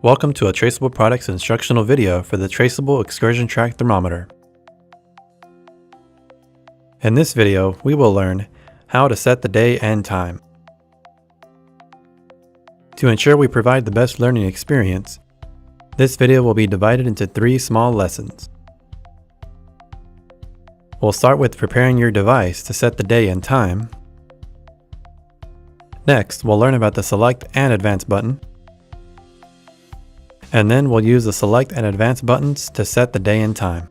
Welcome to a Traceable Products instructional video for the Traceable Excursion Track Thermometer. In this video, we will learn how to set the day and time. To ensure we provide the best learning experience, this video will be divided into 3 small lessons. We'll start with preparing your device to set the day and time. Next, we'll learn about the Select and Advance button. And then we'll use the Select and Advance buttons to set the day and time.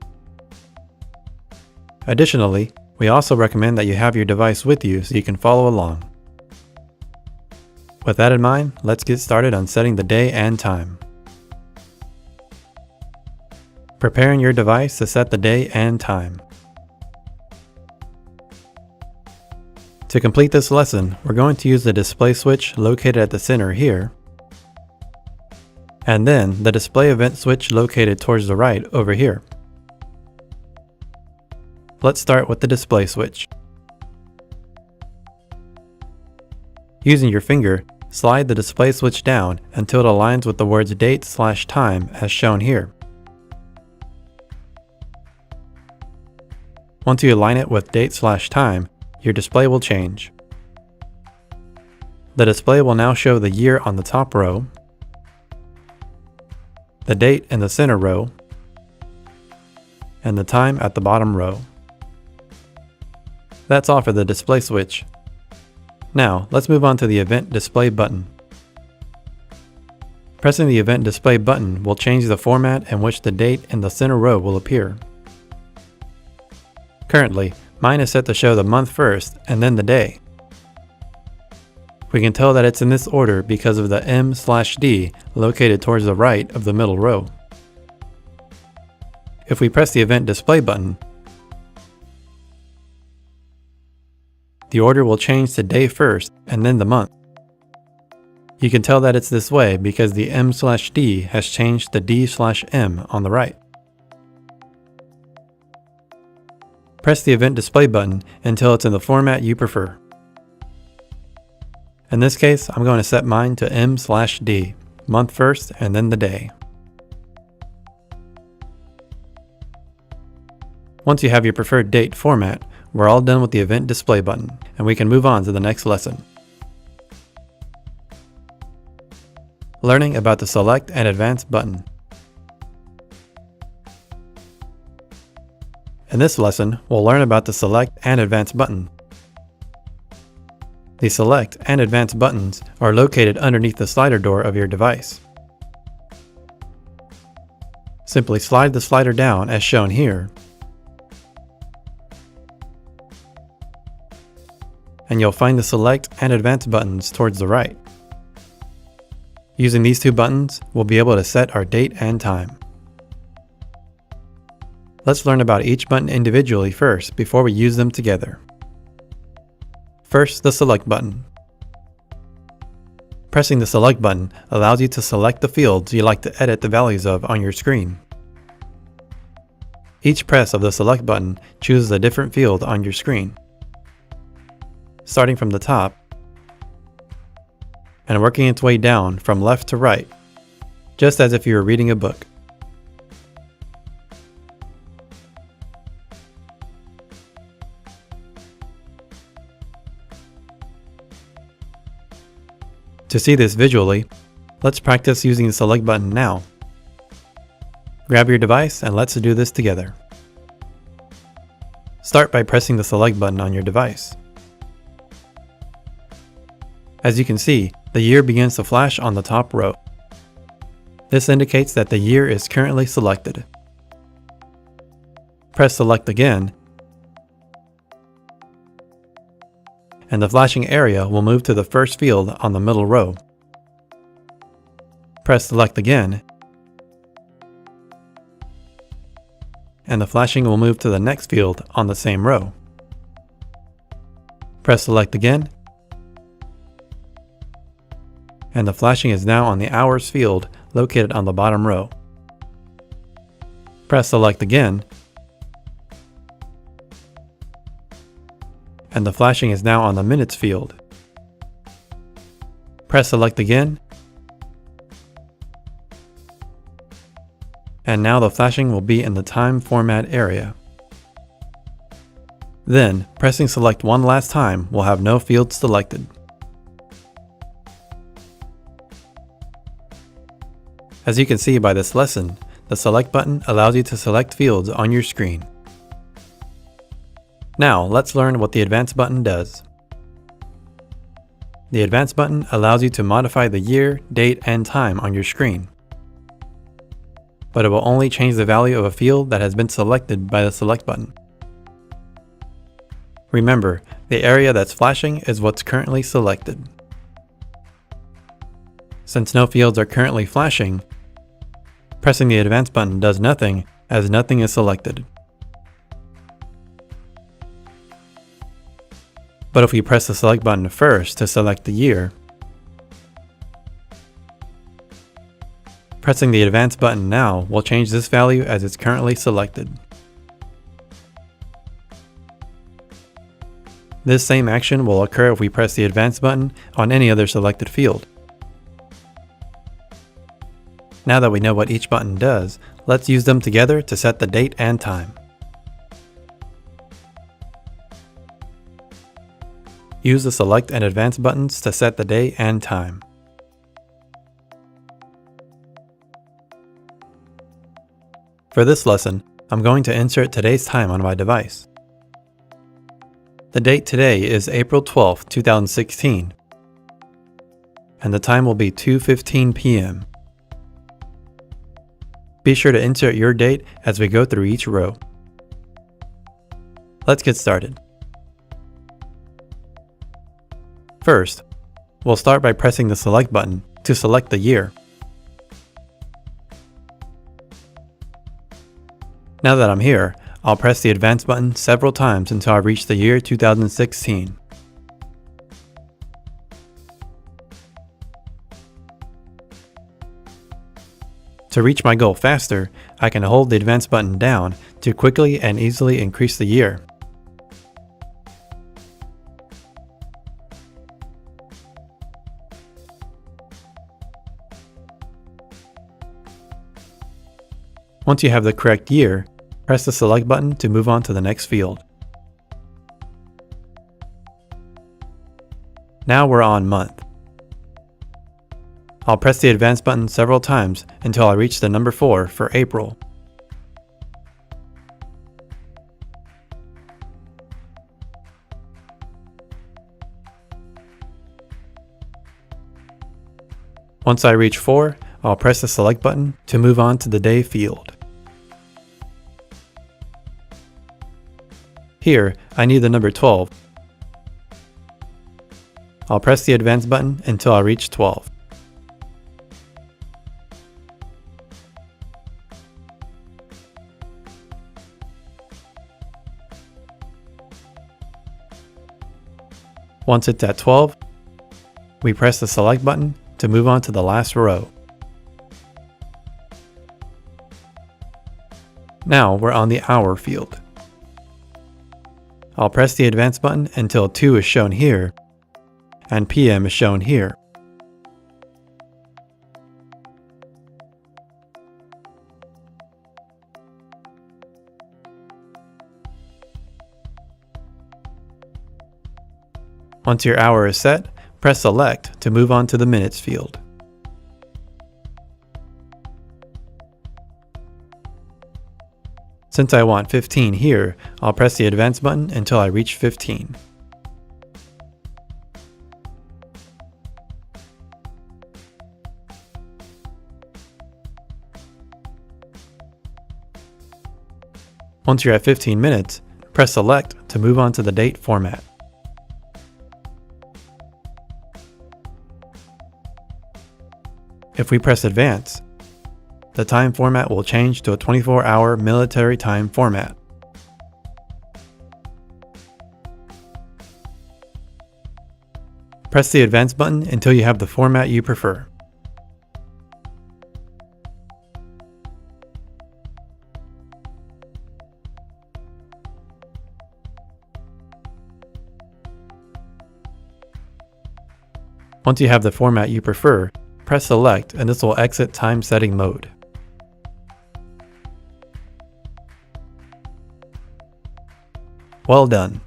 Additionally, we also recommend that you have your device with you so you can follow along. With that in mind, let's get started on setting the day and time. Preparing your device to set the day and time. To complete this lesson, we're going to use the display switch located at the center here, and then the display event switch located towards the right over here. Let's start with the display switch. Using your finger, slide the display switch down until it aligns with the words date/time as shown here. Once you align it with date/time, your display will change. The display will now show the year on the top row, the date in the center row, and the time at the bottom row. That's all for the display switch. Now, let's move on to the Event Display button. Pressing the Event Display button will change the format in which the date in the center row will appear. Currently, mine is set to show the month first and then the day. We can tell that it's in this order because of the M/D located towards the right of the middle row. If we press the Event Display button, the order will change to day first and then the month. You can tell that it's this way because the M/D has changed to D/M on the right. Press the Event Display button until it's in the format you prefer. In this case, I'm going to set mine to M/D, month first and then the day. Once you have your preferred date format, we're all done with the Event Display button, and we can move on to the next lesson. Learning about the Select and Advance button. In this lesson, we'll learn about the Select and Advance button. The Select and Advance buttons are located underneath the slider door of your device. Simply slide the slider down as shown here, and you'll find the Select and Advance buttons towards the right. Using these 2 buttons, we'll be able to set our date and time. Let's learn about each button individually first before we use them together. First, the Select button. Pressing the Select button allows you to select the fields you like to edit the values of on your screen. Each press of the Select button chooses a different field on your screen, starting from the top and working its way down from left to right, just as if you were reading a book. To see this visually, let's practice using the Select button now. Grab your device and let's do this together. Start by pressing the Select button on your device. As you can see, the year begins to flash on the top row. This indicates that the year is currently selected. Press Select again, and the flashing area will move to the first field on the middle row. Press Select again, and the flashing will move to the next field on the same row. Press Select again, and the flashing is now on the hours field located on the bottom row. Press Select again, and the flashing is now on the minutes field. Press Select again, And now the flashing will be in the time format area. Then, pressing select one last time will have no fields selected. As you can see by this lesson, the select button allows you to select fields on your screen. Now, let's learn what the advance button does. The advance button allows you to modify the year, date, and time on your screen. But it will only change the value of a field that has been selected by the select button. Remember, the area that's flashing is what's currently selected. Since no fields are currently flashing, pressing the advance button does nothing as nothing is selected. But if we press the select button first to select the year, pressing the advance button now will change this value as it's currently selected. This same action will occur if we press the advance button on any other selected field. Now that we know what each button does, let's use them together to set the date and time. Use the select and advance buttons to set the day and time. For this lesson, I'm going to insert today's time on my device. The date today is April 12, 2016, and the time will be 2:15 p.m. Be sure to insert your date as we go through each row. Let's get started. First, we'll start by pressing the select button to select the year. Now that I'm here, I'll press the advance button several times until I reach the year 2016. To reach my goal faster, I can hold the advance button down to quickly and easily increase the year. Once you have the correct year, press the select button to move on to the next field. Now we're on month. I'll press the advance button several times until I reach the number 4 for April. Once I reach 4, I'll press the select button to move on to the day field. Here, I need the number 12. I'll press the advance button until I reach 12. Once it's at 12, we press the select button to move on to the last row. Now we're on the hour field. I'll press the advance button until 2 is shown here, and PM is shown here. Once your hour is set, press select to move on to the minutes field. Since I want 15 here, I'll press the advance button until I reach 15. Once you're at 15 minutes, press select to move on to the date format. If we press advance, the time format will change to a 24-hour military time format. Press the advance button until you have the format you prefer. Once you have the format you prefer, press select and this will exit time setting mode. Well done!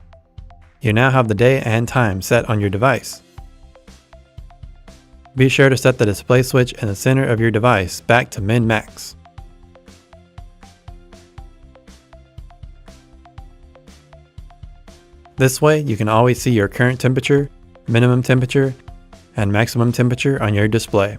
You now have the day and time set on your device. Be sure to set the display switch in the center of your device back to min-max. This way you can always see your current temperature, minimum temperature, and maximum temperature on your display.